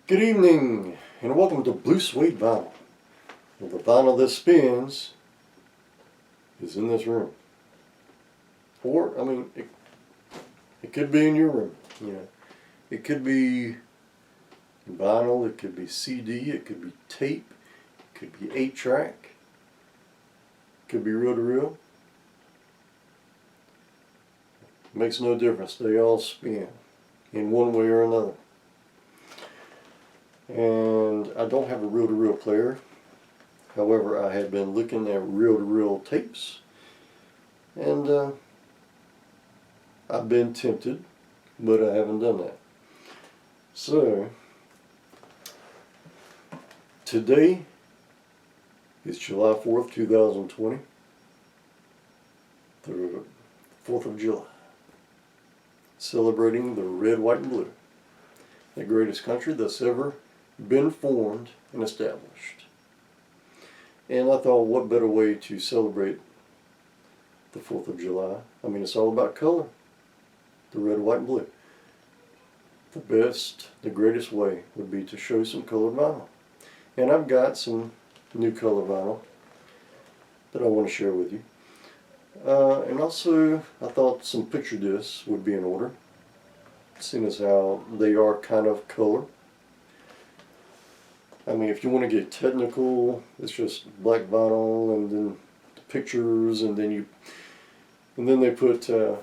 Good evening, and welcome to Blue Suede Vinyl. Well, the vinyl that spins is in this room. Or, it could be in your room. It could be vinyl, it could be CD, it could be tape, it could be 8-track, it could be reel-to-reel. Makes no difference. They all spin in one way or another. And I don't have a reel-to-reel player. However, I had been looking at reel-to-reel tapes, and I've been tempted, but I haven't done that. So, today is July 4th, 2020, the 4th of July, celebrating the red, white, and blue, the greatest country that's ever been formed and established. And I thought, what better way to celebrate the 4th of July? It's all about color. The red, white, and blue. The best, the greatest way would be to show some colored vinyl. And I've got some new color vinyl that I want to share with you. And also, I thought some picture discs would be in order, seeing as how they are kind of color. If you want to get technical, it's just black vinyl and then the pictures, and then they put a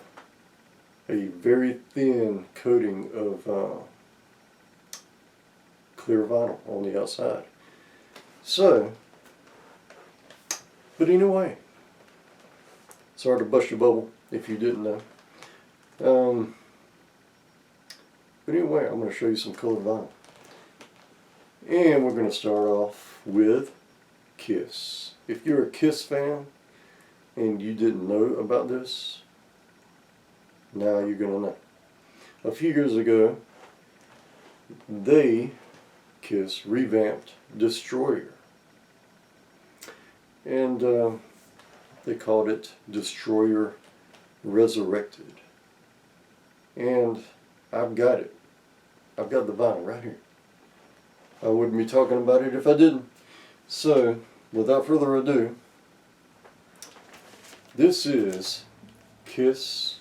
very thin coating of clear vinyl on the outside. So, but anyway, sorry to bust your bubble if you didn't know. But anyway, I'm going to show you some colored vinyl. And we're going to start off with Kiss. If you're a Kiss fan and you didn't know about this, now you're going to know. A few years ago, Kiss, revamped Destroyer. And they called it Destroyer Resurrected. And I've got it. I've got the vinyl right here. I wouldn't be talking about it if I didn't. So, without further ado, this is Kiss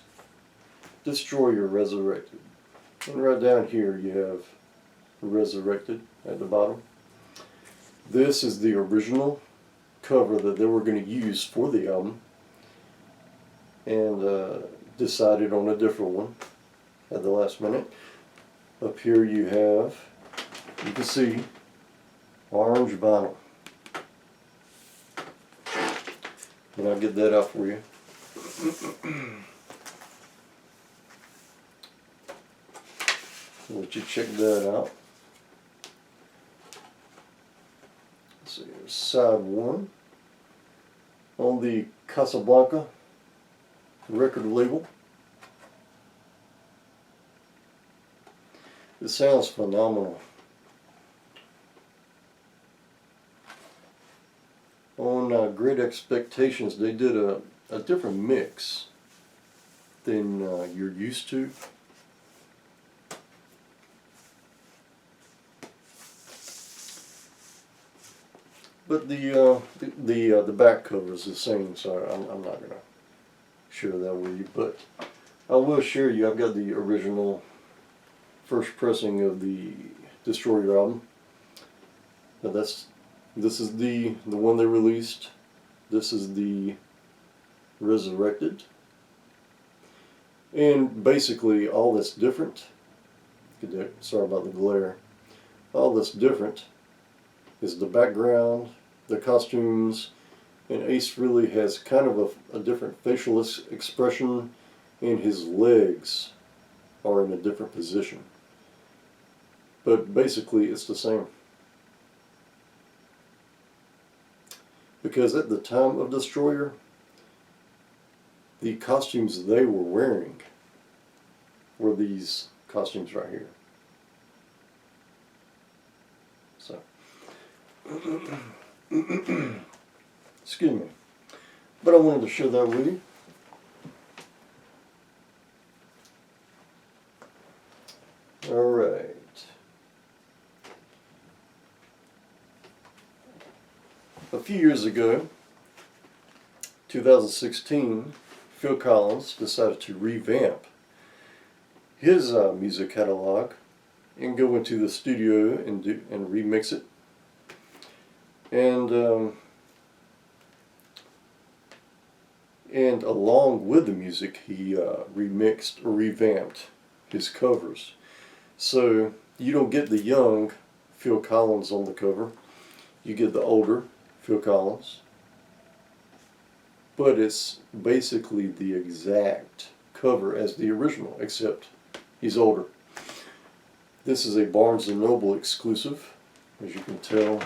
Destroyer Resurrected. And right down here you have Resurrected at the bottom. This is the original cover that they were going to use for the album, and decided on a different one at the last minute. Up here you can see orange vinyl. And I'll get that out for you. I'll let you check that out. Let's see, here's side one on the Casablanca record label. It sounds phenomenal. On Great Expectations, they did a different mix than you're used to. But the back cover is the same, so I'm not going to share that with you. But I will share you. I've got the original first pressing of the Destroyer album. Now this is the one they released. This is the Resurrected. And basically all that's different, sorry about the glare, all that's different is the background, the costumes, and Ace really has kind of a different facial expression, and his legs are in a different position. But basically it's the same. Because at the time of Destroyer, the costumes they were wearing were these costumes right here. So, excuse me. But I wanted to share that with you. Alright. a few years ago, 2016, Phil Collins decided to revamp his music catalog and go into the studio and remix it. And along with the music, he remixed or revamped his covers. So you don't get the young Phil Collins on the cover. You get the older Phil Collins. But it's basically the exact cover as the original, except he's older. This is a Barnes & Noble exclusive, as you can tell,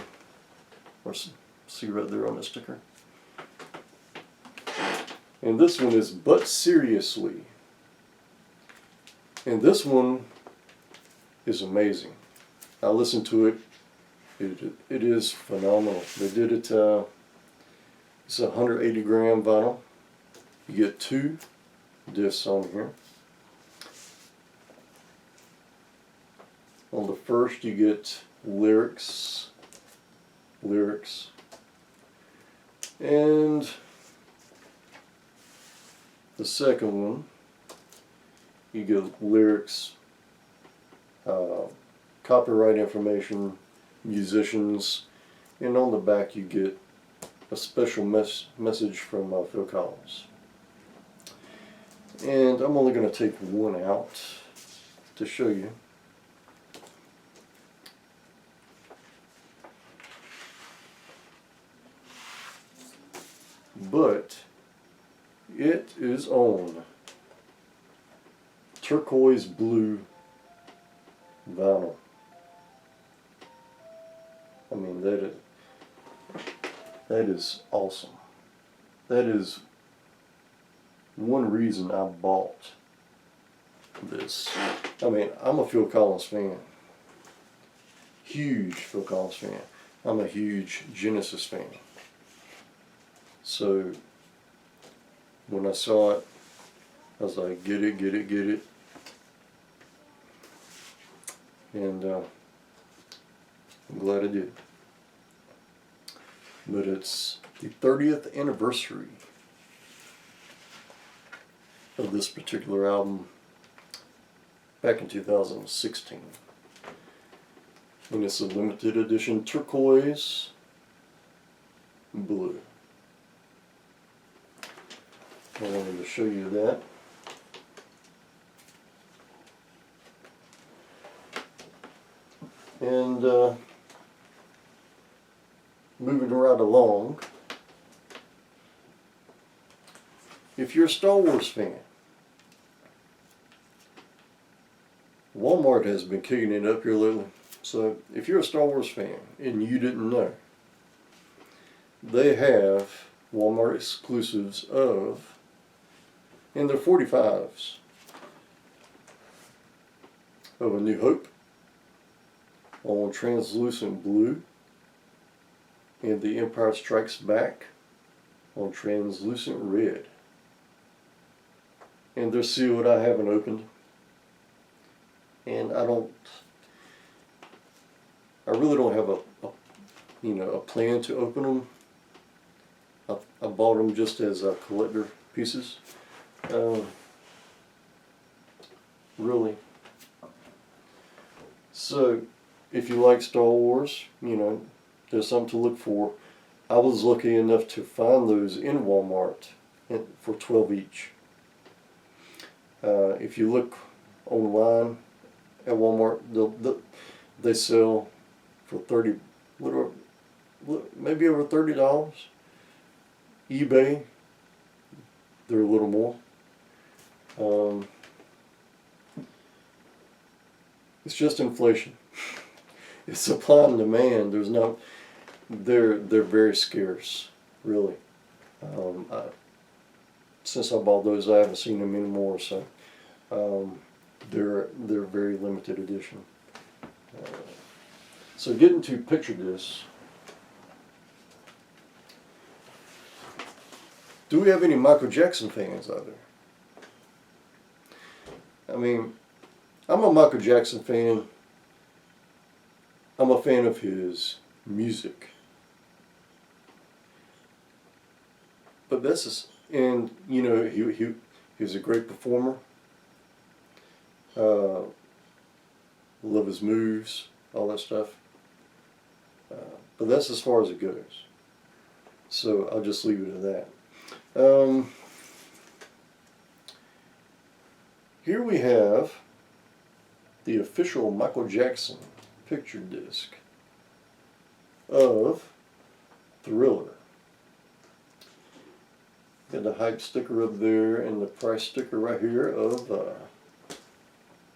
or see right there on the sticker. And this one is But Seriously. And this one is amazing. I listened to it. It is phenomenal. They did it, it's a 180 gram vinyl. You get 2 discs on here. On the first you get lyrics, and the second one you get lyrics, copyright information, musicians, and on the back you get a special message from Phil Collins. And I'm only going to take one out to show you. But it is on turquoise blue vinyl. I mean, that is awesome. That is one reason I bought this. I mean, I'm a Phil Collins fan. Huge Phil Collins fan. I'm a huge Genesis fan. So when I saw it, I was like, get it. And I'm glad I did. But it's the 30th anniversary of this particular album back in 2016. And it's a limited edition turquoise blue. I wanted to show you that. And moving right along, if you're a Star Wars fan, Walmart has been kicking it up here lately. So if you're a Star Wars fan and you didn't know, they have Walmart exclusives of, and they're 45s, of A New Hope on translucent blue, and The Empire Strikes Back on translucent red. And they're sealed. I haven't opened, and I really don't have a plan to open them. I bought them just as collector pieces. Really. So, if you like Star Wars, there's something to look for. I was lucky enough to find those in Walmart for $12 each. If you look online at Walmart, they sell for maybe over $30. eBay, they're a little more. It's just inflation. It's supply and demand. They're very scarce, really. Since I bought those, I haven't seen them anymore. So they're very limited edition. So getting to picture this. Do we have any Michael Jackson fans out there? I mean, I'm a Michael Jackson fan. I'm a fan of his music. But this is, and you know, he was a great performer. Love his moves, all that stuff. But that's as far as it goes. So I'll just leave it at that. Here we have the official Michael Jackson picture disc of Thriller. Got the hype sticker up there and the price sticker right here of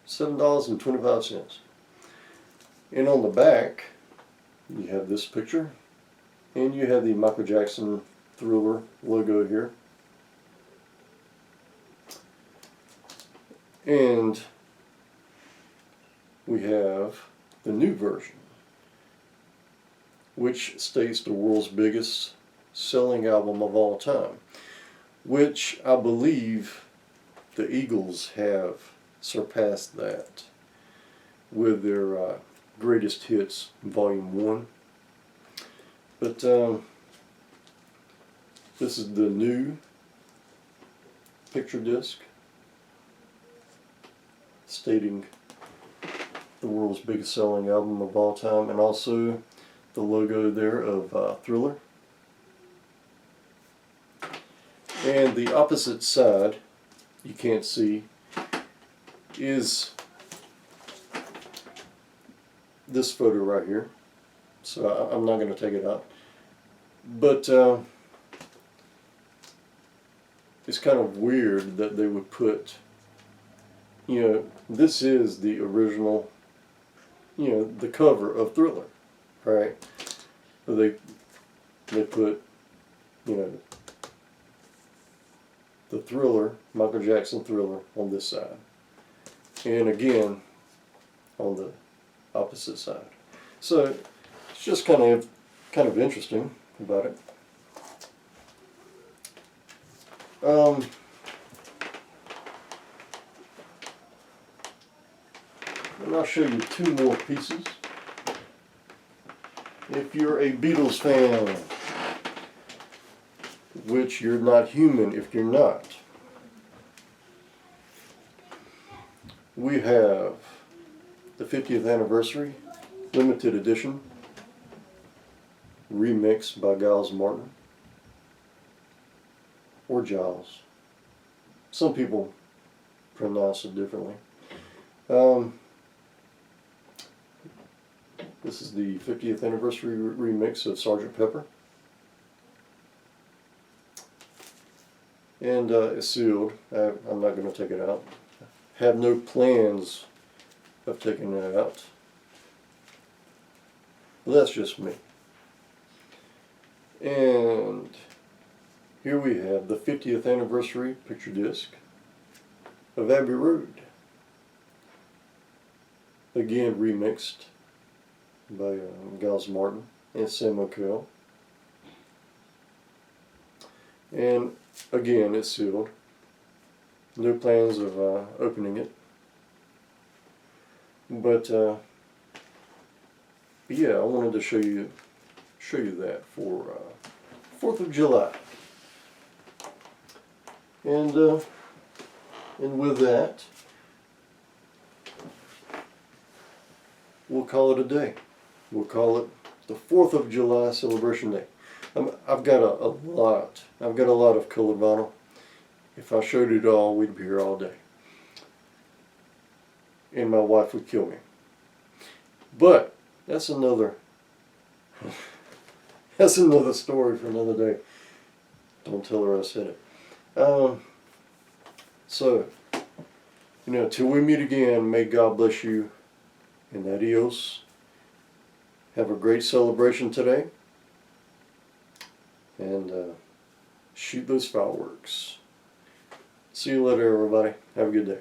$7.25. And on the back, you have this picture, and you have the Michael Jackson Thriller logo here. And we have the new version, which states the world's biggest selling album of all time, which I believe the Eagles have surpassed that with their Greatest Hits Volume 1. But this is the new picture disc stating the world's biggest selling album of all time, and also the logo there of Thriller. And the opposite side, you can't see, is this photo right here. So I'm not going to take it out. But it's kind of weird that they would put, you know, this is the original, you know, the cover of Thriller, right? So they put, you know, the Thriller, Michael Jackson Thriller, on this side, and again on the opposite side. So it's just kind of interesting about it. And I'll show you two more pieces. If you're a Beatles fan, which you're not human if you're not, we have the 50th anniversary limited edition remix by Giles Martin, or Giles. Some people pronounce it differently. This is the 50th anniversary remix of Sgt. Pepper. And it's sealed. I'm not going to take it out. Have no plans of taking it out. Well, that's just me. And here we have the 50th anniversary picture disc of Abbey Road. Again remixed by Giles Martin and Sam O'Kell. And again, it's sealed. No plans of opening it. But yeah, I wanted to show you that for 4th of July. And with that, we'll call it a day. We'll call it the 4th of July celebration day. I've got a lot of colored vinyl. If I showed it all, we'd be here all day. And my wife would kill me. But that's another story for another day. Don't tell her I said it. So, you know, till we meet again, may God bless you, and adios. Have a great celebration today. And shoot those fireworks. See you later, everybody. Have a good day.